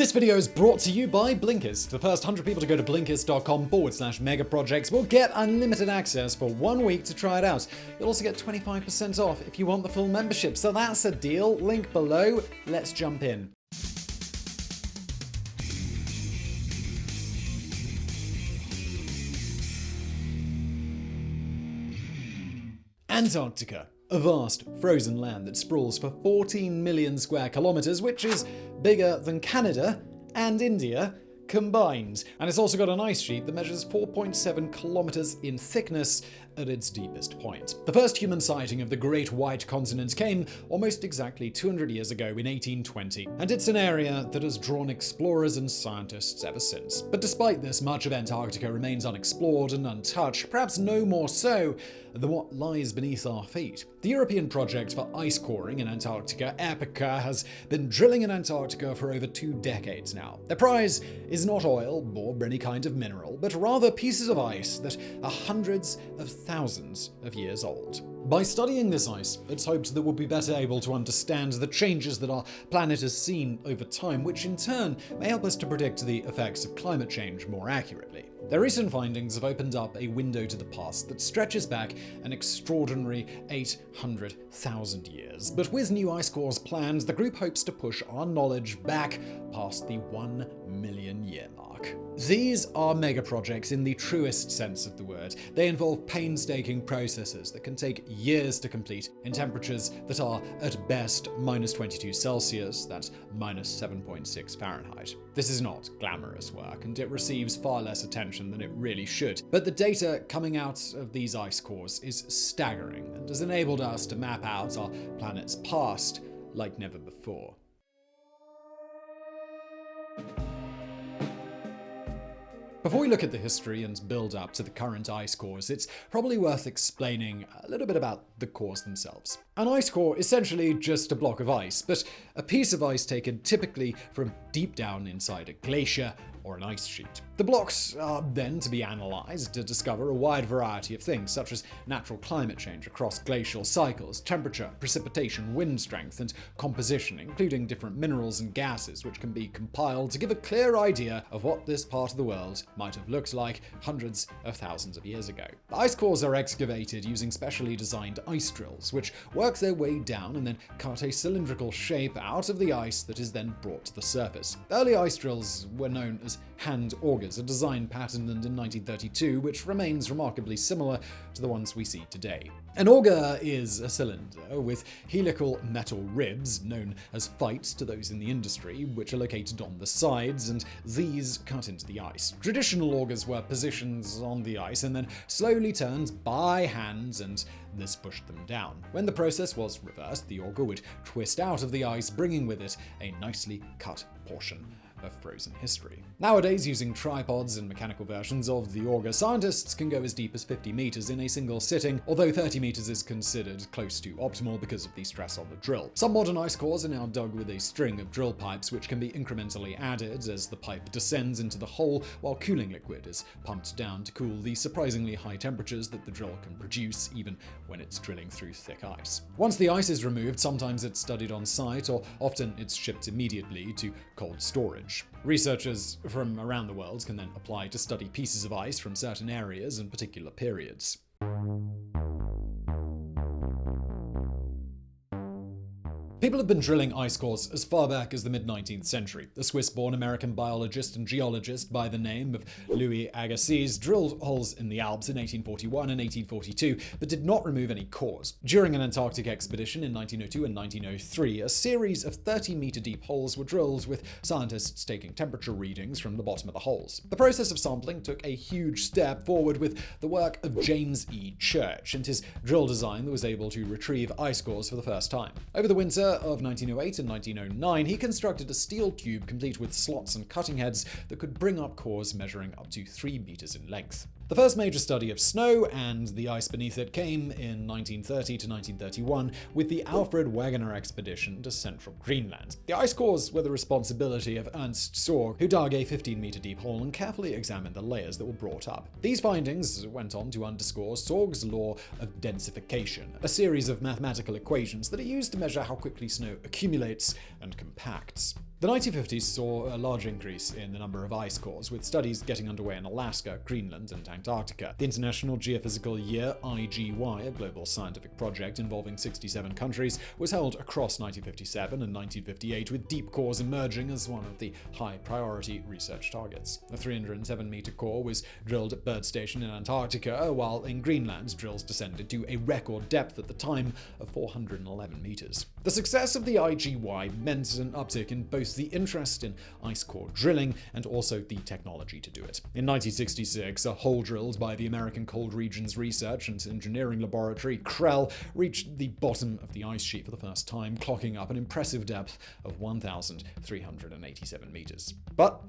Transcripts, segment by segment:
This video is brought to you by Blinkist. The first 100 people to go to Blinkist.com/megaprojects will get unlimited access for 1 week to try it out. You'll also get 25% off if you want the full membership. So that's a deal. Link below. Let's jump in. Antarctica. A vast, frozen land that sprawls for 14 million square kilometers, which is bigger than Canada and India combined. And it's also got an ice sheet that measures 4.7 kilometers in thickness at its deepest point. The first human sighting of the Great White Continent came almost exactly 200 years ago in 1820, and it's an area that has drawn explorers and scientists ever since. But despite this, much of Antarctica remains unexplored and untouched, perhaps no more so than what lies beneath our feet. The European project for ice coring in Antarctica, EPICA, has been drilling in Antarctica for over 2 decades now. Their prize is not oil or any kind of mineral, but rather pieces of ice that are hundreds of thousands of years old. By studying this ice, it's hoped that we'll be better able to understand the changes that our planet has seen over time, which in turn may help us to predict the effects of climate change more accurately. Their recent findings have opened up a window to the past that stretches back an extraordinary 800,000 years. But with new ice cores planned, the group hopes to push our knowledge back past the 1 million year mark. These are megaprojects in the truest sense of the word. They involve painstaking processes that can take years to complete in temperatures that are at best -22 Celsius, that's -7.6 Fahrenheit. This is not glamorous work, and it receives far less attention than it really should. But the data coming out of these ice cores is staggering and has enabled us to map out our planet's past like never before. Before we look at the history and build up to the current ice cores, it's probably worth explaining a little bit about the cores themselves. An ice core is essentially just a block of ice, but a piece of ice taken typically from deep down inside a glacier or an ice sheet. The blocks are then to be analyzed to discover a wide variety of things, such as natural climate change across glacial cycles, temperature, precipitation, wind strength, and composition, including different minerals and gases, which can be compiled to give a clear idea of what this part of the world might have looked like hundreds of thousands of years ago. The ice cores are excavated using specially designed ice drills, which work their way down and then cut a cylindrical shape out of the ice that is then brought to the surface. Early ice drills were known as hand augers, a design patented in 1932, which remains remarkably similar to the ones we see today. An auger is a cylinder with helical metal ribs, known as fights to those in the industry, which are located on the sides, and these cut into the ice. Traditional augers were positioned on the ice and then slowly turned by hand, and this pushed them down. When the process was reversed, the auger would twist out of the ice, bringing with it a nicely cut portion of frozen history. Nowadays, using tripods and mechanical versions of the auger, scientists can go as deep as 50 meters in a single sitting, although 30 meters is considered close to optimal because of the stress on the drill. Some modern ice cores are now dug with a string of drill pipes, which can be incrementally added as the pipe descends into the hole, while cooling liquid is pumped down to cool the surprisingly high temperatures that the drill can produce, even when it's drilling through thick ice. Once the ice is removed, sometimes it's studied on site, or often it's shipped immediately to cold storage. Researchers from around the world can then apply to study pieces of ice from certain areas and particular periods. People have been drilling ice cores as far back as the mid-19th century. The Swiss-born American biologist and geologist by the name of Louis Agassiz drilled holes in the Alps in 1841 and 1842, but did not remove any cores. During an Antarctic expedition in 1902 and 1903, a series of 30-meter deep holes were drilled, with scientists taking temperature readings from the bottom of the holes. The process of sampling took a huge step forward with the work of James E. Church and his drill design that was able to retrieve ice cores for the first time. Over the winter of 1908 and 1909, he constructed a steel tube complete with slots and cutting heads that could bring up cores measuring up to 3 meters in length. The first major study of snow and the ice beneath it came in 1930 to 1931 with the Alfred Wegener expedition to central Greenland. The ice cores were the responsibility of Ernst Sorg, who dug a 15-meter deep hole and carefully examined the layers that were brought up. These findings went on to underscore Sorg's law of densification, a series of mathematical equations that are used to measure how quickly snow accumulates and compacts. The The 1950s saw a large increase in the number of ice cores, with studies getting underway in Alaska, Greenland, and Antarctica. The International Geophysical Year, IGY, a global scientific project involving 67 countries, was held across 1957 and 1958, with deep cores emerging as one of the high-priority research targets. A 307-meter core was drilled at Bird Station in Antarctica, while in Greenland, drills descended to a record depth at the time of 411 meters. The success of the IGY meant an uptick in both the interest in ice core drilling and also the technology to do it. In 1966, a hole drilled by the American Cold Regions Research and Engineering Laboratory, CREL, reached the bottom of the ice sheet for the first time, clocking up an impressive depth of 1,387 meters. But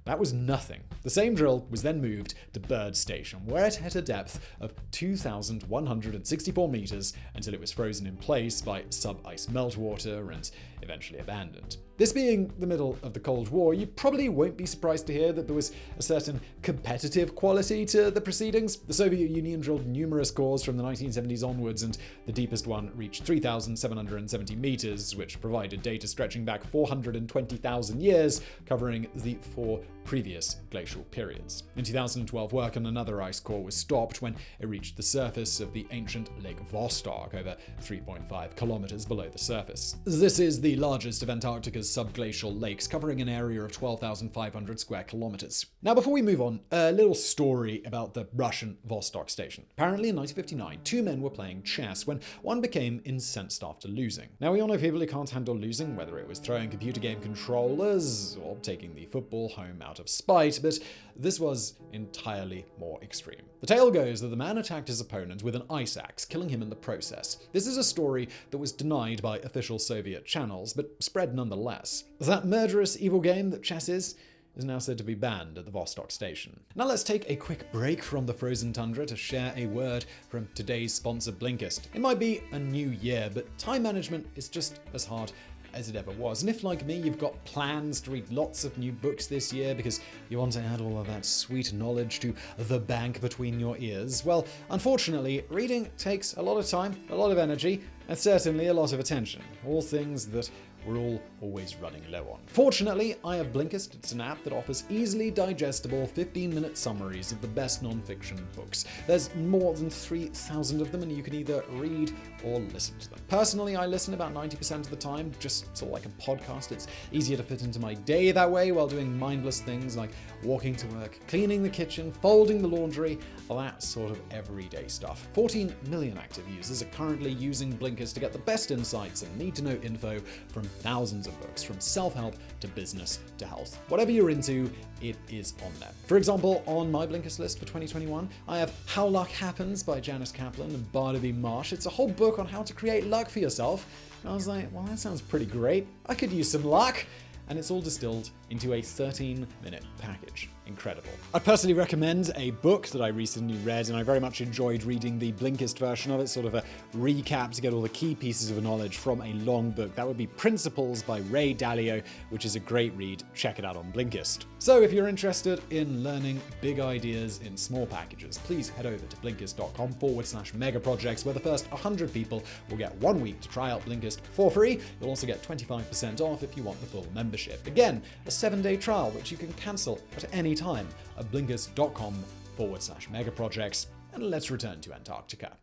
that was nothing. The same drill was then moved to Bird Station, where it hit a depth of 2,164 meters until it was frozen in place by sub-ice meltwater and eventually abandoned. This being the middle of the Cold War, you probably won't be surprised to hear that there was a certain competitive quality to the proceedings. The Soviet Union drilled numerous cores from the 1970s onwards, and the deepest one reached 3,770 meters, which provided data stretching back 420,000 years, covering the 4 previous glacial periods. In 2012, work on another ice core was stopped when it reached the surface of the ancient Lake Vostok, over 3.5 kilometers below the surface. This is the largest of Antarctica's subglacial lakes, covering an area of 12,500 square kilometers. Now, before we move on, a little story about the Russian Vostok station. Apparently, in 1959, 2 men were playing chess when one became incensed after losing. Now, we all know people who can't handle losing, whether it was throwing computer game controllers or taking the football home out of spite, but this was entirely more extreme. The tale goes that the man attacked his opponent with an ice axe, killing him in the process. This is a story that was denied by official Soviet channels, but spread nonetheless. That murderous, evil game that chess is now said to be banned at the Vostok station. Now let's take a quick break from the frozen tundra to share a word from today's sponsor, Blinkist. It might be a new year, but time management is just as hard as it ever was. And if, like me, you've got plans to read lots of new books this year because you want to add all of that sweet knowledge to the bank between your ears, well, unfortunately, reading takes a lot of time, a lot of energy, and certainly a lot of attention. All things that we're all always running low on. Fortunately, I have Blinkist. It's an app that offers easily digestible 15-minute summaries of the best non-fiction books. There's more than 3,000 of them, and you can either read or listen to them. Personally, I listen about 90% of the time, just sort of like a podcast. It's easier to fit into my day that way while doing mindless things like walking to work, cleaning the kitchen, folding the laundry, that sort of everyday stuff. 14 million active users are currently using Blinkist to get the best insights and need-to-know info from thousands of books, from self-help to business to health. Whatever you're into, it is on there. For example, on my Blinkist list for 2021, I have How Luck Happens by Janice Kaplan and Barnaby Marsh. It's a whole book on how to create luck for yourself. And I was like, well, that sounds pretty great. I could use some luck. And it's all distilled into a 13-minute package. Incredible. I personally recommend a book that I recently read, and I very much enjoyed reading the Blinkist version of it, sort of a recap to get all the key pieces of knowledge from a long book. That would be Principles by Ray Dalio, which is a great read. Check it out on Blinkist. So if you're interested in learning big ideas in small packages, please head over to blinkist.com/megaprojects, where the first 100 people will get 1 week to try out Blinkist for free. You'll also get 25% off if you want the full membership. Again, a 7-day trial, which you can cancel at any time at blinkist.com/megaprojects. And let's return to Antarctica.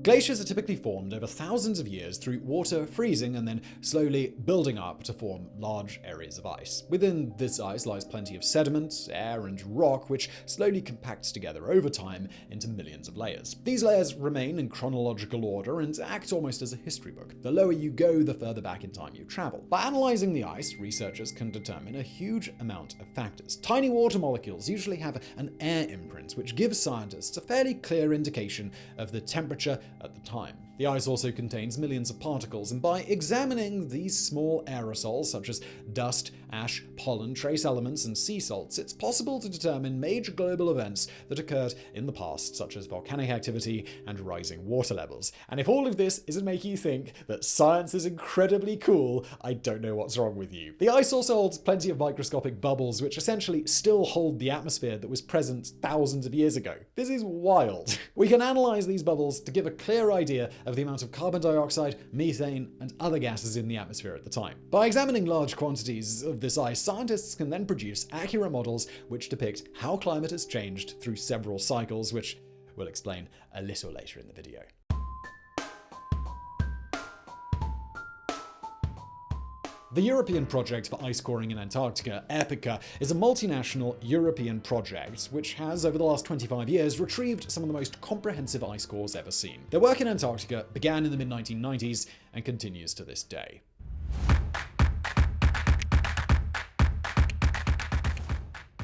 Glaciers are typically formed over thousands of years through water freezing and then slowly building up to form large areas of ice. Within this ice lies plenty of sediment, air, and rock, which slowly compacts together over time into millions of layers. These layers remain in chronological order and act almost as a history book. The lower you go, the further back in time you travel. By analyzing the ice, researchers can determine a huge amount of factors. Tiny water molecules usually have an air imprint, which gives scientists a fairly clear indication of the temperature at the time. The ice also contains millions of particles, and by examining these small aerosols such as dust, ash, pollen, trace elements, and sea salts, it's possible to determine major global events that occurred in the past, such as volcanic activity and rising water levels. And if all of this isn't making you think that science is incredibly cool, I don't know what's wrong with you. The ice also holds plenty of microscopic bubbles, which essentially still hold the atmosphere that was present thousands of years ago. This is wild. We can analyze these bubbles to give a clear idea of the amount of carbon dioxide, methane, and other gases in the atmosphere at the time. By examining large quantities of this ice, scientists can then produce accurate models which depict how climate has changed through several cycles, which we'll explain a little later in the video. The European Project for Ice Coring in Antarctica, EPICA, is a multinational European project which has, over the last 25 years, retrieved some of the most comprehensive ice cores ever seen. Their work in Antarctica began in the mid-1990s and continues to this day.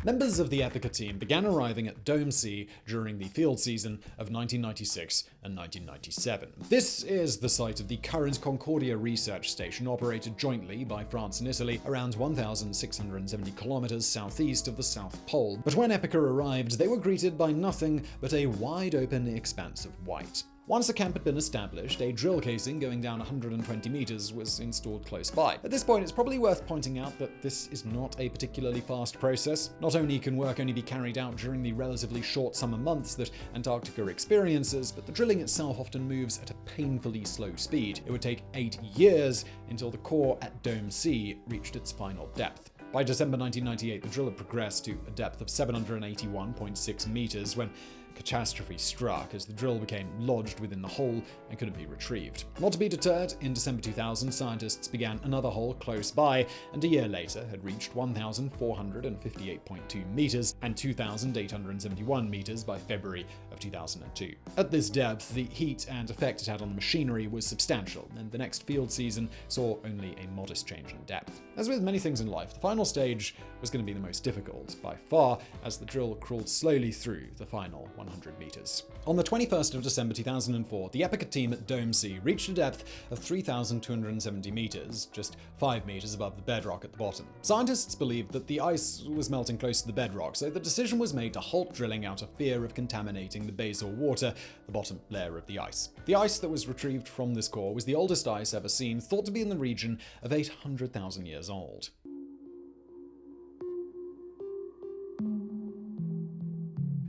Members of the EPICA team began arriving at Dome C during the field season of 1996 and 1997. This is the site of the current CONCORDIA research station, operated jointly by France and Italy, around 1,670 kilometers southeast of the South Pole. But when EPICA arrived, they were greeted by nothing but a wide-open expanse of white. Once a camp had been established, a drill casing going down 120 meters was installed close by. At this point, it's probably worth pointing out that this is not a particularly fast process. Not only can work only be carried out during the relatively short summer months that Antarctica experiences, but the drilling itself often moves at a painfully slow speed. It would take 8 years until the core at Dome C reached its final depth. By December 1998, the drill had progressed to a depth of 781.6 meters when catastrophe struck as the drill became lodged within the hole and couldn't be retrieved. Not to be deterred, in December 2000, scientists began another hole close by, and a year later had reached 1,458.2 meters and 2,871 meters by February of 2002. At this depth, the heat and effect it had on the machinery was substantial, and the next field season saw only a modest change in depth. As with many things in life, the final stage was going to be the most difficult, by far, as the drill crawled slowly through the final 100 meters. On the 21st of December 2004, the EPICA team at Dome C reached a depth of 3,270 meters, just 5 meters above the bedrock at the bottom. Scientists believed that the ice was melting close to the bedrock, so the decision was made to halt drilling out of fear of contaminating the basal water, the bottom layer of the ice. The ice that was retrieved from this core was the oldest ice ever seen, thought to be in the region of 800,000 years old.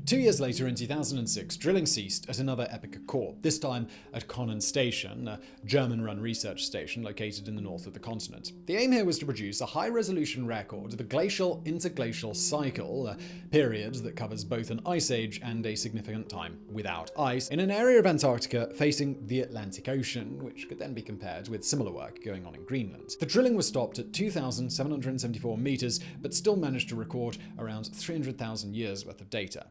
2 years later, in 2006, drilling ceased at another EPICA core, this time at KOHNEN station, a German-run research station located in the north of the continent. The aim here was to produce a high-resolution record of a glacial-interglacial cycle, a period that covers both an ice age and a significant time without ice, in an area of Antarctica facing the Atlantic Ocean, which could then be compared with similar work going on in Greenland. The drilling was stopped at 2,774 meters, but still managed to record around 300,000 years worth of data.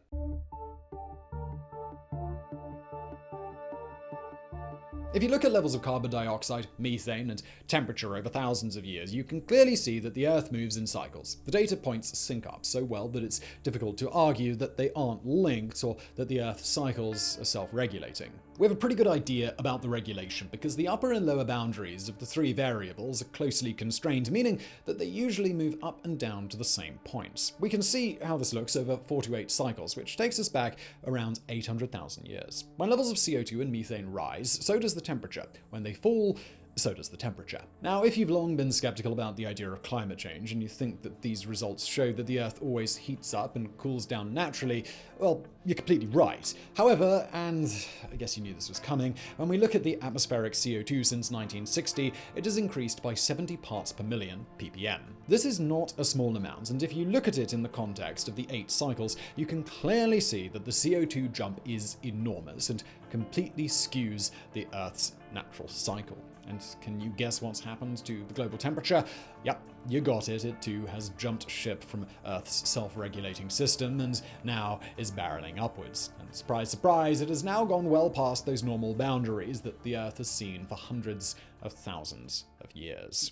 If you look at levels of carbon dioxide, methane, and temperature over thousands of years, you can clearly see that the Earth moves in cycles. The data points sync up so well that it's difficult to argue that they aren't linked or that the Earth's cycles are self-regulating. We have a pretty good idea about the regulation because the upper and lower boundaries of the three variables are closely constrained, meaning that they usually move up and down to the same points. We can see how this looks over 4 to 8 cycles, which takes us back around 800,000 years. When levels of CO2 and methane rise, so does the temperature. When they fall, so does the temperature. Now, if you've long been skeptical about the idea of climate change and you think that these results show that the Earth always heats up and cools down naturally, well, you're completely right. However, and I guess you knew this was coming, when we look at the atmospheric CO2 since 1960, it has increased by 70 parts per million ppm. This is not a small amount, and if you look at it in the context of the 8 cycles, you can clearly see that the CO2 jump is enormous and completely skews the Earth's natural cycle. And can you guess what's happened to the global temperature? Yep, you got it. It too has jumped ship from Earth's self-regulating system and now is barreling upwards. And surprise, surprise, it has now gone well past those normal boundaries that the Earth has seen for hundreds of thousands of years.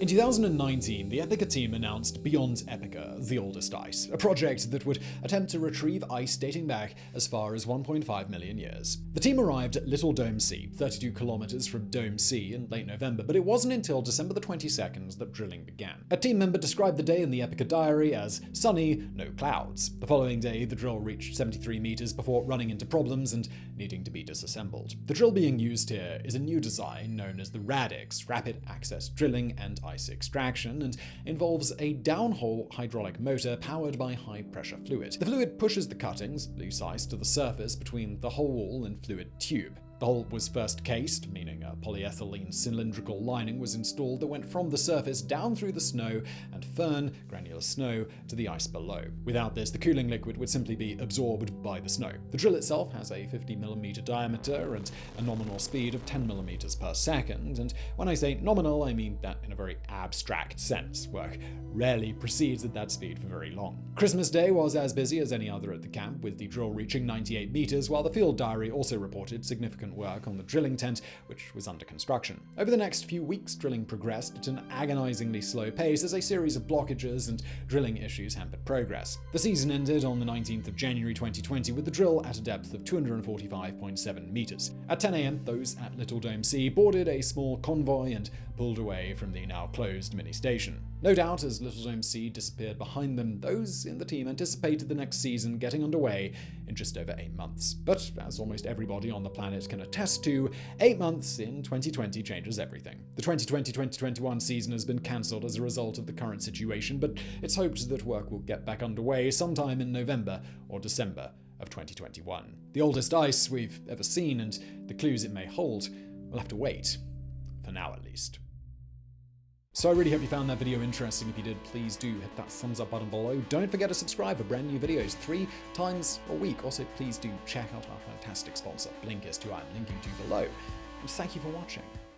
In 2019, the EPICA team announced Beyond EPICA, the oldest ice, a project that would attempt to retrieve ice dating back as far as 1.5 million years. The team arrived at Little Dome C, 32 kilometers from Dome C, in late November, but it wasn't until December the 22nd that drilling began. A team member described the day in the EPICA diary as sunny, no clouds. The following day, the drill reached 73 meters before running into problems and needing to be disassembled. The drill being used here is a new design known as the RADIX, Rapid Access Drilling and ice extraction and involves a downhole hydraulic motor powered by high-pressure fluid. The fluid pushes the cuttings, loose ice, to the surface between the hull wall and fluid tube. The hull was first cased, meaning a polyethylene cylindrical lining was installed that went from the surface down through the snow and firn, granular snow, to the ice below. Without this, the cooling liquid would simply be absorbed by the snow. The drill itself has a 50mm diameter and a nominal speed of 10mm per second, and when I say nominal, I mean that in a very abstract sense. Work rarely proceeds at that speed for very long. Christmas Day was as busy as any other at the camp, with the drill reaching 98 meters, while the field diary also reported significant work on the drilling tent, which was under construction. Over the next few weeks, drilling progressed at an agonizingly slow pace as a series of blockages and drilling issues hampered progress. The season ended on the 19th of January 2020 with the drill at a depth of 245.7 meters. At 10 a.m., those at Little Dome C boarded a small convoy and pulled away from the now closed mini-station. No doubt, as Little Dome C disappeared behind them, those in the team anticipated the next season getting underway in just over 8 months. But as almost everybody on the planet can attest to, 8 months in 2020 changes everything. The 2020-2021 season has been cancelled as a result of the current situation, but it's hoped that work will get back underway sometime in November or December of 2021. The oldest ice we've ever seen and the clues it may hold will have to wait, for now at least. So I really hope you found that video interesting. If you did, please do hit that thumbs up button below. Don't forget to subscribe for brand new videos 3 times a week. Also, please do check out our fantastic sponsor, Blinkist, who I'm linking to below. And thank you for watching.